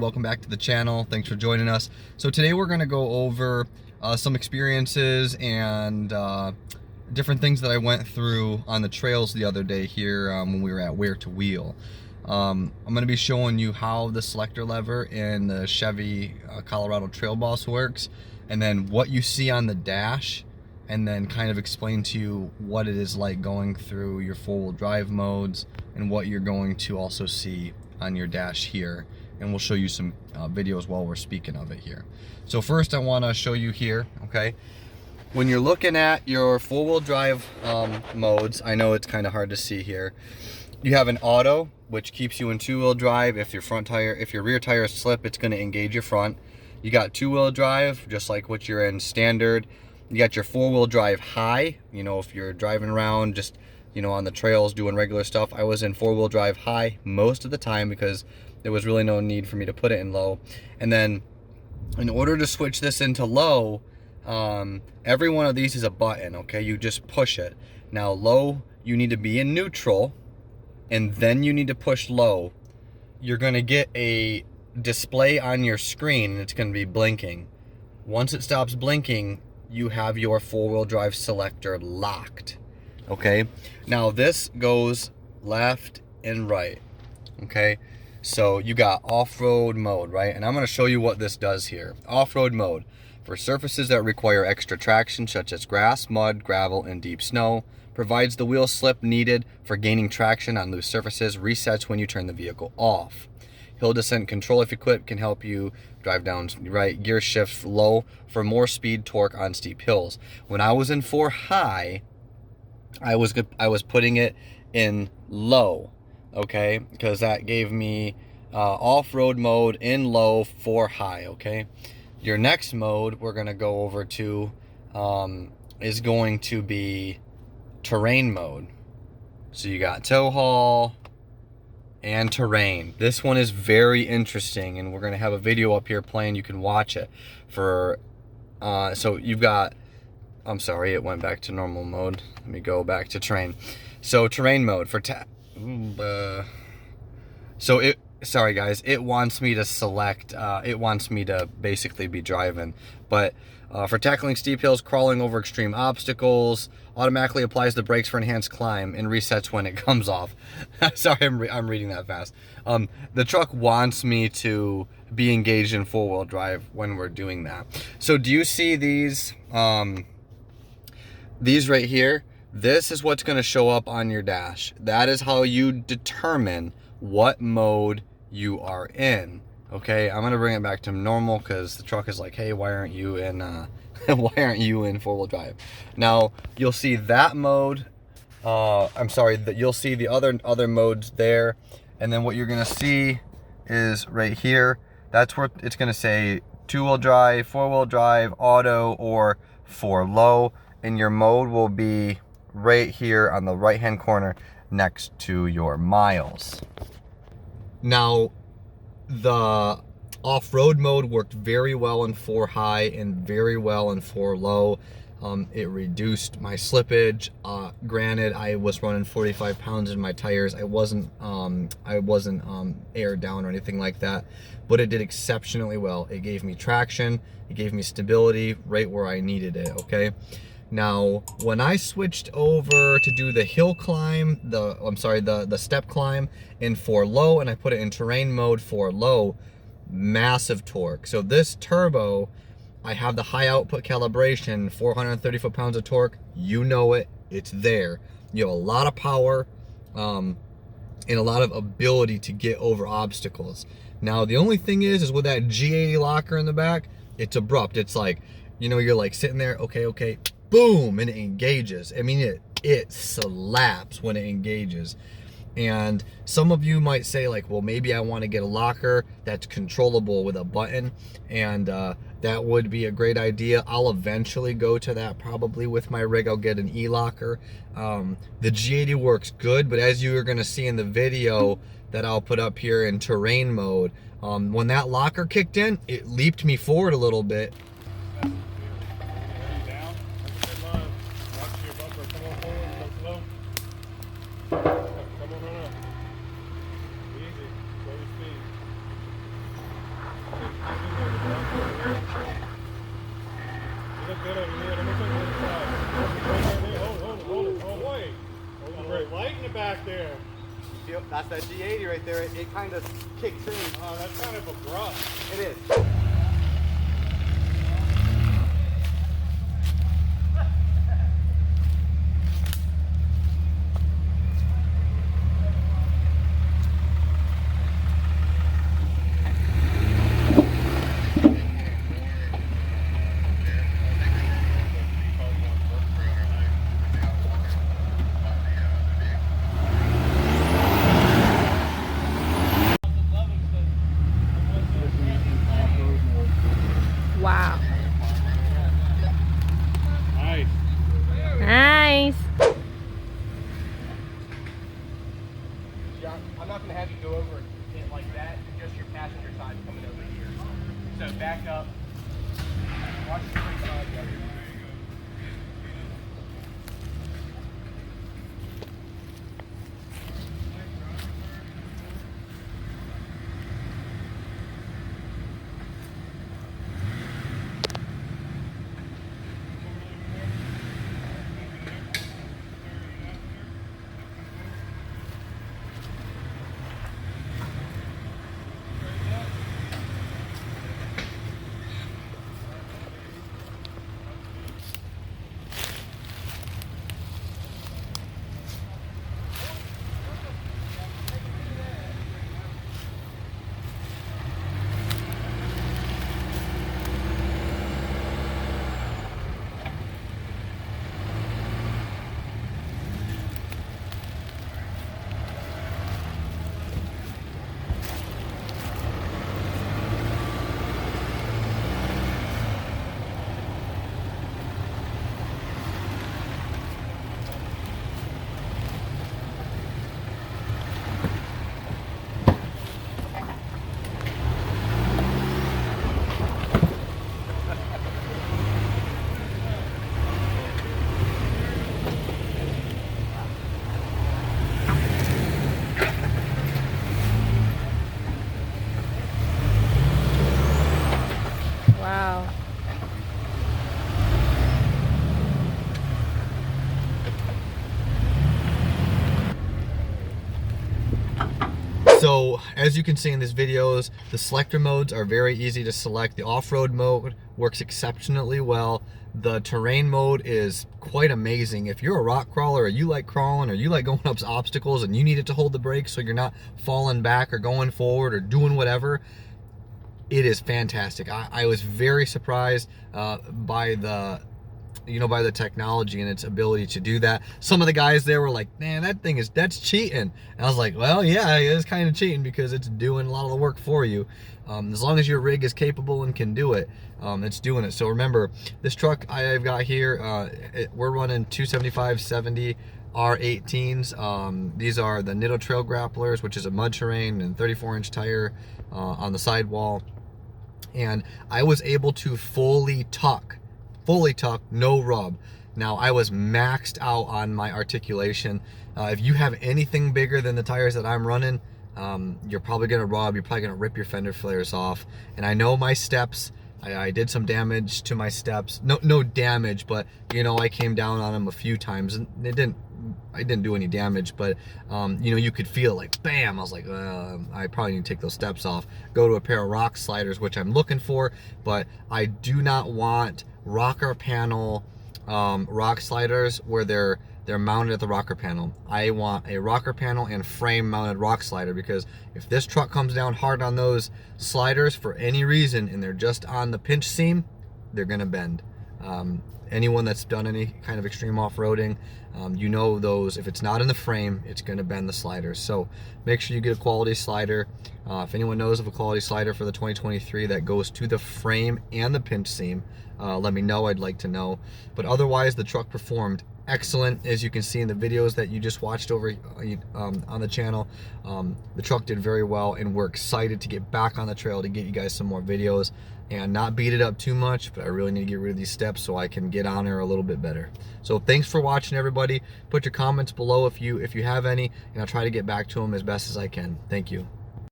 Welcome back to the channel. Thanks for joining us. So today we're going to go over some experiences and different things that I went through on the trails the other day here when we were at Where to Wheel. I'm going to be showing you how the Slector lever in the Chevy Colorado Trail Boss works, and then what you see on the dash, and then kind of explain to you what it is like going through your four-wheel drive modes and what you're going to also see on your dash here. And we'll show you some videos while we're speaking of it here. So first I want to show you here, okay? When you're looking at your four-wheel drive modes, I know it's kind of hard to see here. You have an auto, which keeps you in two-wheel drive. If your rear tires slip, it's going to engage your front. You got two-wheel drive, just like what you're in standard. You got your four-wheel drive high. You know, if you're driving around just, you know, on the trails doing regular stuff. I was in four-wheel drive high most of the time because there was really no need for me to put it in low. And then in order to switch this into low, every one of these is a button, okay? You just push it. Now low, you need to be in neutral, and then you need to push low. You're gonna get a display on your screen, and it's gonna be blinking. Once it stops blinking, you have your four-wheel drive selector locked, okay? Now this goes left and right, okay? So you got off-road mode, right? And I'm going to show you what this does here. Off-road mode for surfaces that require extra traction, such as grass, mud, gravel, and deep snow. Provides the wheel slip needed for gaining traction on loose surfaces. Resets when you turn the vehicle off. Hill descent control, if equipped, can help you drive down right. Gear shift low for more speed, torque on steep hills. When I was in 4 high, I was putting it in low. Okay, because that gave me off-road mode in low 4 high. Okay, your next mode we're going to go over to is going to be terrain mode. So you got tow haul and terrain. This one is very interesting, and we're going to have a video up here playing. You can watch it for so you've got, I'm sorry, it went back to normal mode. Let me go back to terrain. So terrain mode for sorry guys, it wants me to select, it wants me to basically be driving, but for tackling steep hills, crawling over extreme obstacles, automatically applies the brakes for enhanced climb and resets when it comes off. Sorry, I'm reading that fast. The truck wants me to be engaged in four-wheel drive when we're doing that. So do you see these right here? This is what's going to show up on your dash. That is how you determine what mode you are in. Okay, I'm going to bring it back to normal because the truck is like, hey, why aren't you in why aren't you in four-wheel drive? Now you'll see that mode. I'm sorry, that you'll see the other modes there, and then what you're going to see is right here. That's where it's going to say two-wheel drive, four-wheel drive, auto, or for low, and your mode will be right here on the right hand corner next to your miles. Now the off-road mode worked very well in 4 high and very well in 4 low. It reduced my slippage. Granted, I was running 45 pounds in my tires. I wasn't aired down or anything like that, but it did exceptionally well. It gave me traction, it gave me stability right where I needed it. Okay, now when I switched over to do the hill climb, the step climb in 4 low, and I put it in terrain mode 4 low, massive torque. So this turbo, I have the high output calibration, 430 foot-pounds of torque. You know it, it's there. You have a lot of power and a lot of ability to get over obstacles. Now the only thing is with that G80 locker in the back, it's abrupt. It's like, you know, you're like sitting there, okay, boom, and it engages. I mean, it slaps when it engages. And some of you might say like, well, maybe I want to get a locker that's controllable with a button, and that would be a great idea. I'll eventually go to that probably with my rig. I'll get an e-locker. The G80 works good, but as you are going to see in the video that I'll put up here in terrain mode, when that locker kicked in, it leaped me forward a little bit. Hold light in the back there. Yep, that's that G80 right there. It kind of kicks in. Oh, that's kind of abrupt. It is. Wow. Nice. Nice. Yeah, I'm not going to have you go over it like that. Just your passenger side coming over here. So back up. Watch your brake side. Wow. So as you can see in these videos, the Slector modes are very easy to select. The off-road mode works exceptionally well. The terrain mode is quite amazing. If you're a rock crawler, or you like crawling, or you like going up obstacles and you need it to hold the brakes so you're not falling back or going forward or doing whatever, it is fantastic. I was very surprised by the by the technology and its ability to do that. Some of the guys there were like, man, that's cheating. And I was like, well, yeah, it is kind of cheating because it's doing a lot of the work for you. As long as your rig is capable and can do it, it's doing it. So remember, this truck I've got here, we're running 275/70 R18s. These are the Nitto Trail Grapplers, which is a mud terrain and 34-inch tire on the sidewall. And I was able to fully tuck, no rub. Now I was maxed out on my articulation. If you have anything bigger than the tires that I'm running, you're probably gonna rub, you're probably gonna rip your fender flares off. And I know my steps, I did some damage to my steps. No damage, but I came down on them a few times and I didn't do any damage, but you could feel like bam. I was like, I probably need to take those steps off, go to a pair of rock sliders, which I'm looking for. But I do not want rocker panel rock sliders where they're mounted at the rocker panel. I want a rocker panel and frame mounted rock slider, because if this truck comes down hard on those sliders for any reason and they're just on the pinch seam, they're gonna bend. Anyone that's done any kind of extreme off-roading, those, if it's not in the frame, it's gonna bend the sliders. So make sure you get a quality slider. If anyone knows of a quality slider for the 2023 that goes to the frame and the pinch seam, let me know. I'd like to know. But otherwise, the truck performed excellent. As you can see in the videos that you just watched over on the channel, the truck did very well, and we're excited to get back on the trail to get you guys some more videos and not beat it up too much. But I really need to get rid of these steps so I can get on there a little bit better. So thanks for watching, everybody. Put your comments below if you have any, and I'll try to get back to them as best as I can. Thank you.